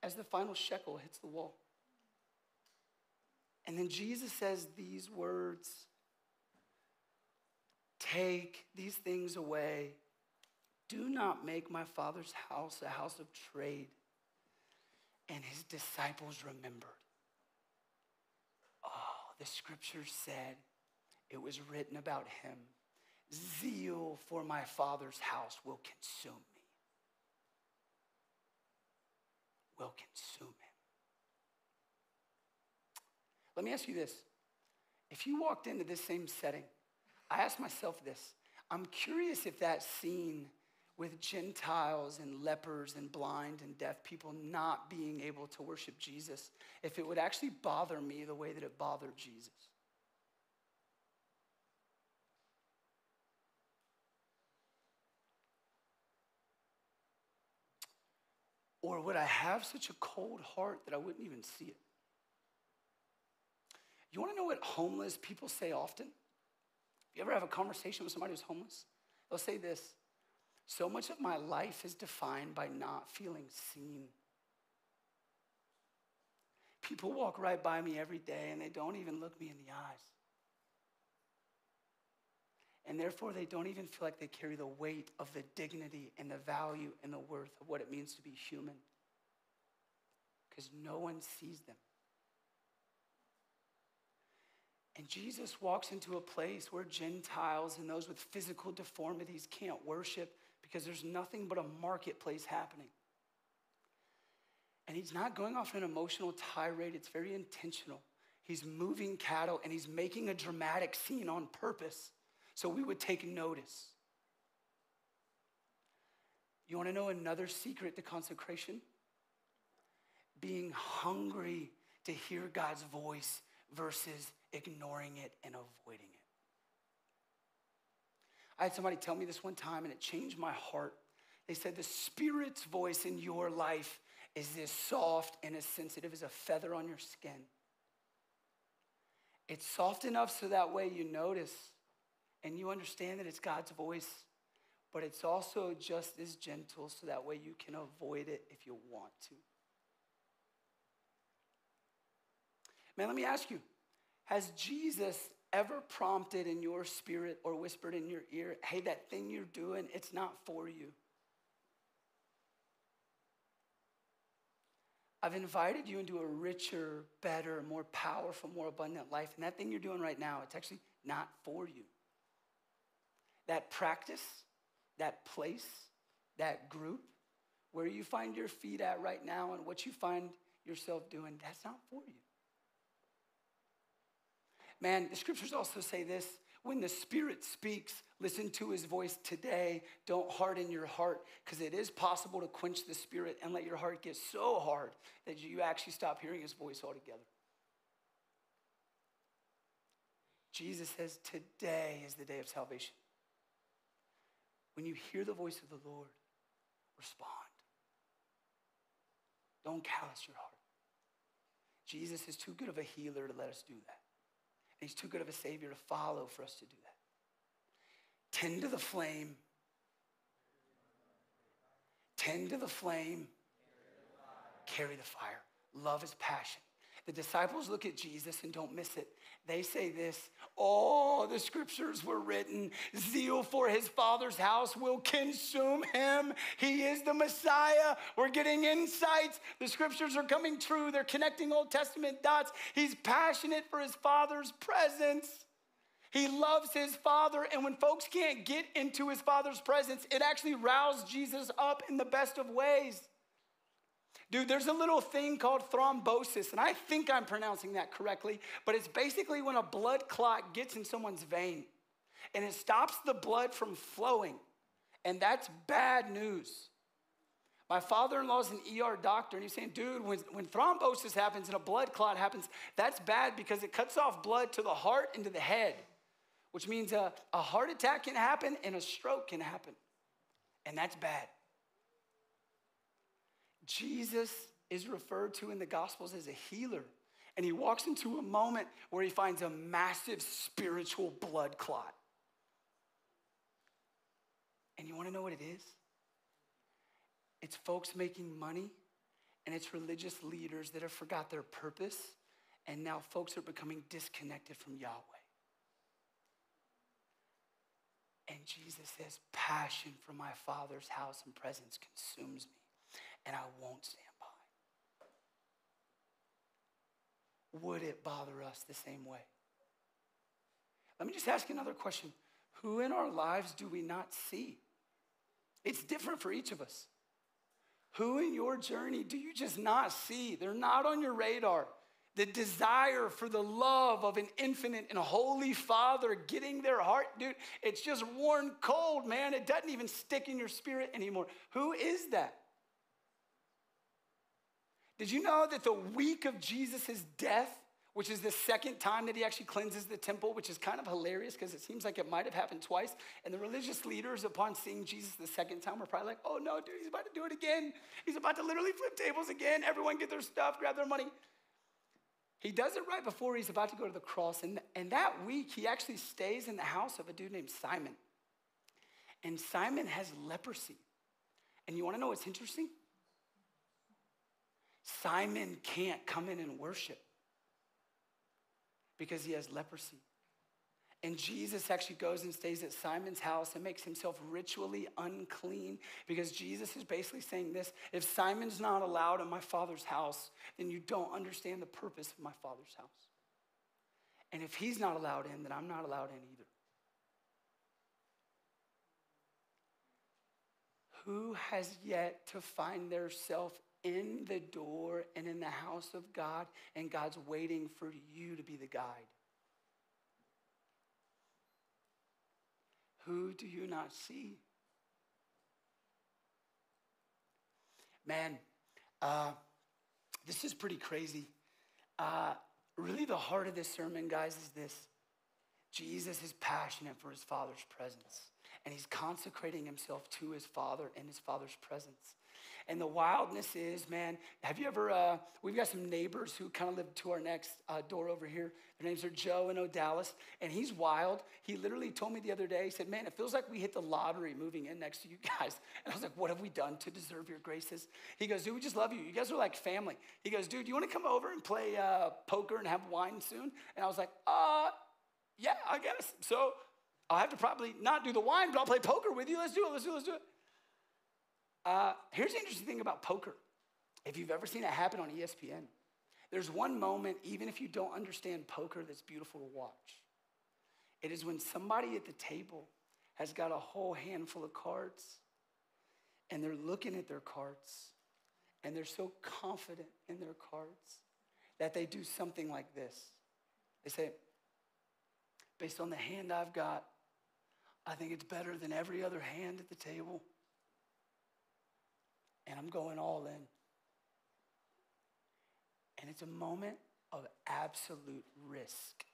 [SPEAKER 1] as the final shekel hits the wall. And then Jesus says these words, take these things away. Do not make my Father's house a house of trade. And his disciples remembered. Oh, the scripture said it was written about him. Zeal for my Father's house will consume me. Will consume him. Let me ask you this. If you walked into this same setting, I asked myself this. I'm curious if that scene with Gentiles and lepers and blind and deaf people not being able to worship Jesus, if it would actually bother me the way that it bothered Jesus. Or would I have such a cold heart that I wouldn't even see it? You want to know what homeless people say often? If you ever have a conversation with somebody who's homeless, they'll say this: so much of my life is defined by not feeling seen. People walk right by me every day and they don't even look me in the eyes. And therefore they don't even feel like they carry the weight of the dignity and the value and the worth of what it means to be human. Because no one sees them. And Jesus walks into a place where Gentiles and those with physical deformities can't worship because there's nothing but a marketplace happening. And he's not going off an emotional tirade. It's very intentional. He's moving cattle and he's making a dramatic scene on purpose so we would take notice. You want to know another secret to consecration? Being hungry to hear God's voice versus ignoring it and avoiding it. I had somebody tell me this one time and it changed my heart. They said the Spirit's voice in your life is as soft and as sensitive as a feather on your skin. It's soft enough so that way you notice and you understand that it's God's voice, but it's also just as gentle so that way you can avoid it if you want to. Man, let me ask you, has Jesus ever prompted in your spirit or whispered in your ear, hey, that thing you're doing, it's not for you? I've invited you into a richer, better, more powerful, more abundant life. And that thing you're doing right now, it's actually not for you. That practice, that place, that group, where you find your feet at right now and what you find yourself doing, that's not for you. Man, the scriptures also say this: when the Spirit speaks, listen to his voice today. Don't harden your heart, because it is possible to quench the Spirit and let your heart get so hard that you actually stop hearing his voice altogether. Jesus says today is the day of salvation. When you hear the voice of the Lord, respond. Don't callous your heart. Jesus is too good of a healer to let us do that. He's too good of a Savior to follow for us to do that. Tend to the flame. Tend to the flame. Carry the fire. Love is passion. The disciples look at Jesus and don't miss it. They say this: oh, the scriptures were written. Zeal for his Father's house will consume him. He is the Messiah. We're getting insights. The scriptures are coming true. They're connecting Old Testament dots. He's passionate for his Father's presence. He loves his Father. And when folks can't get into his Father's presence, it actually roused Jesus up in the best of ways. Dude, there's a little thing called thrombosis, and I think I'm pronouncing that correctly, but it's basically when a blood clot gets in someone's vein, and it stops the blood from flowing, and that's bad news. My father-in-law's an ER doctor, and he's saying, dude, when thrombosis happens and a blood clot happens, that's bad because it cuts off blood to the heart and to the head, which means a heart attack can happen and a stroke can happen, and that's bad. Jesus is referred to in the Gospels as a healer. And he walks into a moment where he finds a massive spiritual blood clot. And you want to know what it is? It's folks making money, and it's religious leaders that have forgot their purpose, and now folks are becoming disconnected from Yahweh. And Jesus says, passion for my Father's house and presence consumes me, and I won't stand by. Would it bother us the same way? Let me just ask you another question. Who in our lives do we not see? It's different for each of us. Who in your journey do you just not see? They're not on your radar. The desire for the love of an infinite and holy Father getting their heart, dude, it's just worn cold, man. It doesn't even stick in your spirit anymore. Who is that? Did you know that the week of Jesus' death, which is the second time that he actually cleanses the temple, which is kind of hilarious because it seems like it might have happened twice. And the religious leaders, upon seeing Jesus the second time, were probably like, oh no, dude, he's about to do it again. He's about to literally flip tables again. Everyone get their stuff, grab their money. He does it right before he's about to go to the cross. And that week, he actually stays in the house of a dude named Simon. And Simon has leprosy. And you want to know what's interesting? Simon can't come in and worship because he has leprosy. And Jesus actually goes and stays at Simon's house and makes himself ritually unclean because Jesus is basically saying this: if Simon's not allowed in my Father's house, then you don't understand the purpose of my Father's house. And if he's not allowed in, then I'm not allowed in either. Who has yet to find their self in the door and in the house of God, and God's waiting for you to be the guide? Who do you not see? Man, this is pretty crazy. Really the heart of this sermon, guys, is this. Jesus is passionate for his Father's presence, and he's consecrating himself to his Father and his Father's presence. And the wildness is, man, have you ever, we've got some neighbors who kind of live to our next door over here. Their names are Joe and O'Dallas, and he's wild. He literally told me the other day, he said, man, it feels like we hit the lottery moving in next to you guys. And I was like, what have we done to deserve your graces? He goes, dude, we just love you. You guys are like family. He goes, dude, you want to come over and play poker and have wine soon? And I was like, yeah, I guess. So I'll have to probably not do the wine, but I'll play poker with you. Let's do it. Here's the interesting thing about poker. If you've ever seen it happen on ESPN, there's one moment, even if you don't understand poker, that's beautiful to watch. It is when somebody at the table has got a whole handful of cards, and they're looking at their cards, and they're so confident in their cards that they do something like this. They say, based on the hand I've got, I think it's better than every other hand at the table. And I'm going all in. And it's a moment of absolute risk.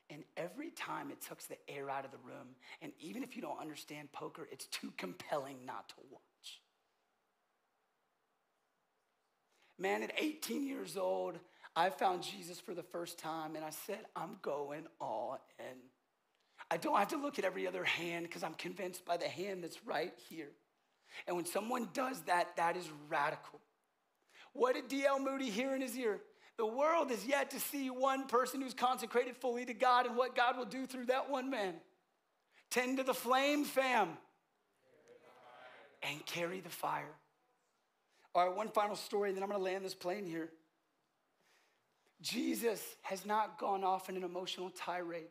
[SPEAKER 1] And every time it sucks the air out of the room. And even if you don't understand poker, it's too compelling not to watch. Man, at 18 years old, I found Jesus for the first time, and I said, I'm going all in. I don't have to look at every other hand because I'm convinced by the hand that's right here. And when someone does that, that is radical. What did D.L. Moody hear in his ear? The world is yet to see one person who's consecrated fully to God and what God will do through that one man. Tend to the flame, fam. And carry the fire. All right, one final story, and then I'm going to land this plane here. Jesus has not gone off in an emotional tirade.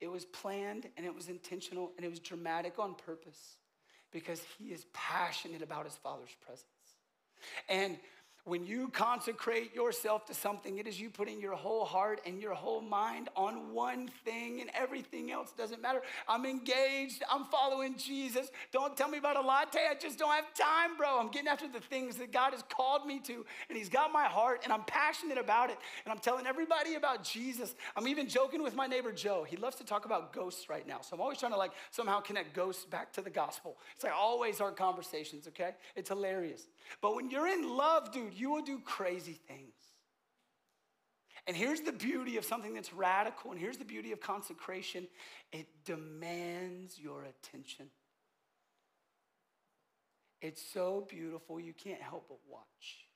[SPEAKER 1] It was planned, and it was intentional, and it was dramatic on purpose, because he is passionate about his Father's presence. And When you consecrate yourself to something, it is you putting your whole heart and your whole mind on one thing, and everything else doesn't matter. I'm engaged. I'm following Jesus. Don't tell me about a latte. I just don't have time, bro. I'm getting after the things that God has called me to, and he's got my heart, and I'm passionate about it, and I'm telling everybody about Jesus. I'm even joking with my neighbor, Joe. He loves to talk about ghosts right now, so I'm always trying to somehow connect ghosts back to the gospel. It's always our conversations, okay? It's hilarious. But when you're in love, dude, you will do crazy things. And here's the beauty of something that's radical, and here's the beauty of consecration. It demands your attention. It's so beautiful, you can't help but watch.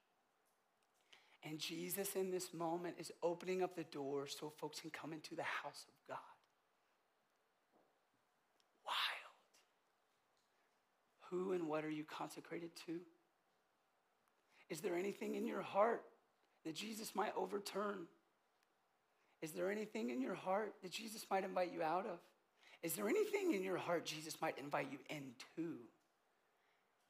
[SPEAKER 1] And Jesus in this moment is opening up the door so folks can come into the house of God. Wild. Who and what are you consecrated to? Is there anything in your heart that Jesus might overturn? Is there anything in your heart that Jesus might invite you out of? Is there anything in your heart Jesus might invite you into?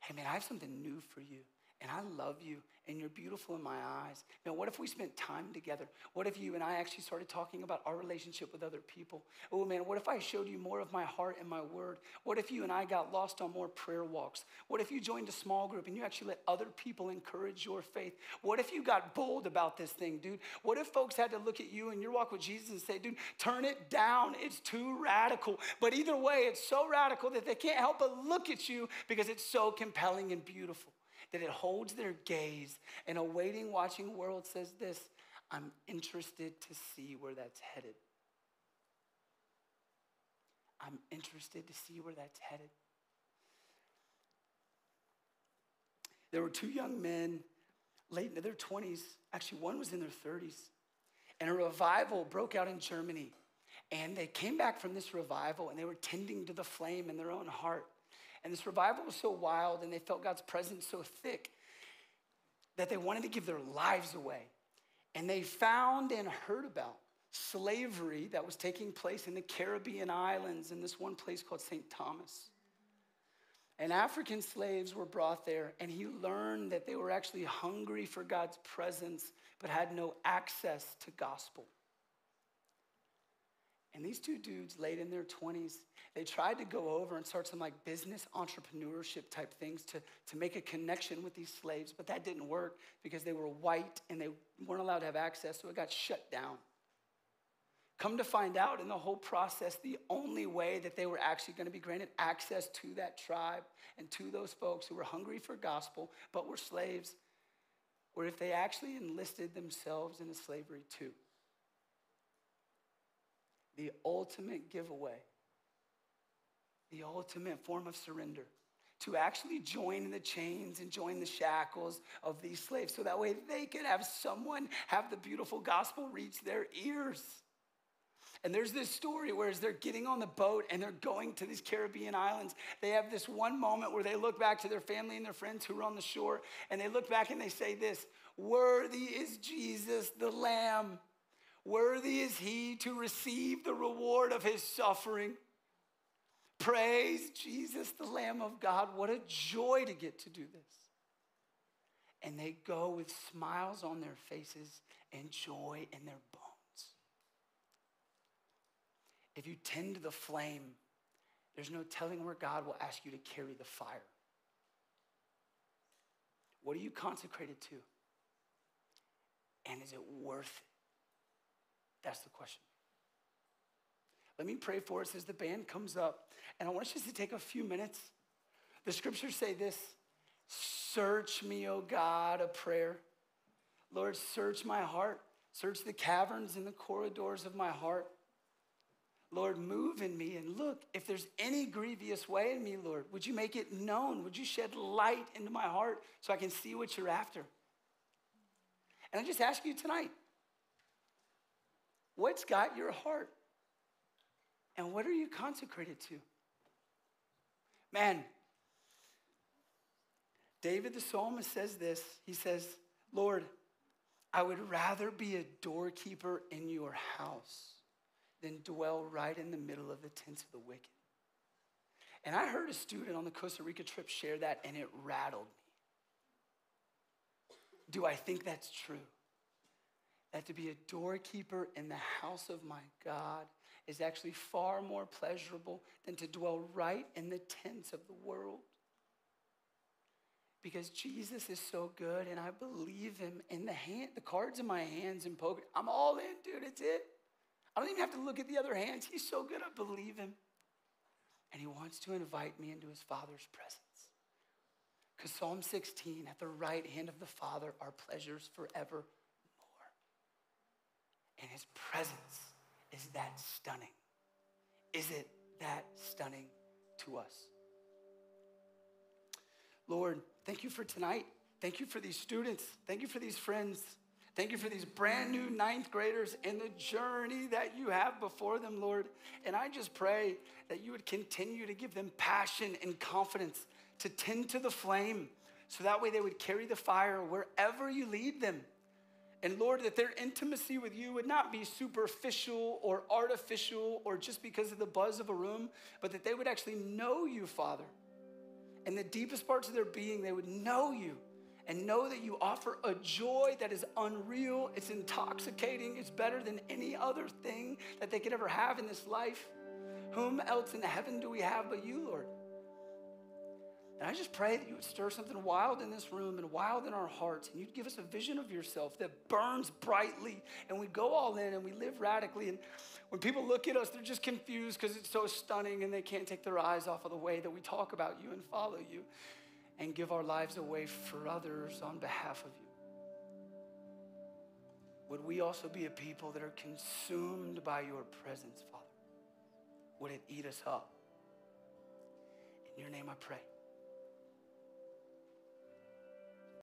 [SPEAKER 1] Hey man, I have something new for you, and I love you, and you're beautiful in my eyes. Now, what if we spent time together? What if you and I actually started talking about our relationship with other people? Oh man, what if I showed you more of my heart and my word? What if you and I got lost on more prayer walks? What if you joined a small group and you actually let other people encourage your faith? What if you got bold about this thing, dude? What if folks had to look at you and your walk with Jesus and say, dude, turn it down, it's too radical. But either way, it's so radical that they can't help but look at you because it's so compelling and beautiful, that it holds their gaze, and a waiting, watching world says this: I'm interested to see where that's headed. I'm interested to see where that's headed. There were two young men, late into their 20s. Actually, one was in their 30s. And a revival broke out in Germany. And they came back from this revival, and they were tending to the flame in their own heart. And this revival was so wild, and they felt God's presence so thick that they wanted to give their lives away. And they found and heard about slavery that was taking place in the Caribbean islands in this one place called St. Thomas. And African slaves were brought there, and he learned that they were actually hungry for God's presence, but had no access to gospel. And these two dudes, late in their 20s, they tried to go over and start some business entrepreneurship type things to make a connection with these slaves, but that didn't work because they were white and they weren't allowed to have access, so it got shut down. Come to find out, in the whole process, the only way that they were actually going to be granted access to that tribe and to those folks who were hungry for gospel but were slaves, were if they actually enlisted themselves into slavery too. The ultimate giveaway, the ultimate form of surrender, to actually join in the chains and join the shackles of these slaves, so that way they could have someone have the beautiful gospel reach their ears. And there's this story where as they're getting on the boat and they're going to these Caribbean islands, they have this one moment where they look back to their family and their friends who are on the shore, and they look back and they say this: worthy is Jesus the Lamb. Worthy is he to receive the reward of his suffering. Praise Jesus, the Lamb of God. What a joy to get to do this. And they go with smiles on their faces and joy in their bones. If you tend to the flame, there's no telling where God will ask you to carry the fire. What are you consecrated to? And is it worth it? That's the question. Let me pray for us as the band comes up. And I want us just to take a few minutes. The scriptures say this: search me, O God, a prayer. Lord, search my heart. Search the caverns and the corridors of my heart. Lord, move in me and look, if there's any grievous way in me, Lord, would you make it known? Would you shed light into my heart so I can see what you're after? And I just ask you tonight, what's got your heart? And what are you consecrated to? Man, David the psalmist says this. He says, Lord, I would rather be a doorkeeper in your house than dwell right in the middle of the tents of the wicked. And I heard a student on the Costa Rica trip share that, and it rattled me. Do I think that's true? That to be a doorkeeper in the house of my God is actually far more pleasurable than to dwell right in the tents of the world. Because Jesus is so good, and I believe him in the cards in my hands and poker. I'm all in, dude, it's it. I don't even have to look at the other hands. He's so good, I believe him. And he wants to invite me into his Father's presence. Because Psalm 16, at the right hand of the Father are pleasures forevermore. And his presence is that stunning. Is it that stunning to us? Lord, thank you for tonight. Thank you for these students. Thank you for these friends. Thank you for these brand new ninth graders and the journey that you have before them, Lord. And I just pray that you would continue to give them passion and confidence to tend to the flame, so that way they would carry the fire wherever you lead them. And Lord, that their intimacy with you would not be superficial or artificial or just because of the buzz of a room, but that they would actually know you, Father. In the deepest parts of their being, they would know you and know that you offer a joy that is unreal. It's intoxicating. It's better than any other thing that they could ever have in this life. Whom else in heaven do we have but you, Lord? And I just pray that you would stir something wild in this room and wild in our hearts, and you'd give us a vision of yourself that burns brightly, and we go all in and we live radically. And when people look at us, they're just confused because it's so stunning and they can't take their eyes off of the way that we talk about you and follow you and give our lives away for others on behalf of you. Would we also be a people that are consumed by your presence, Father? Would it eat us up? In your name I pray.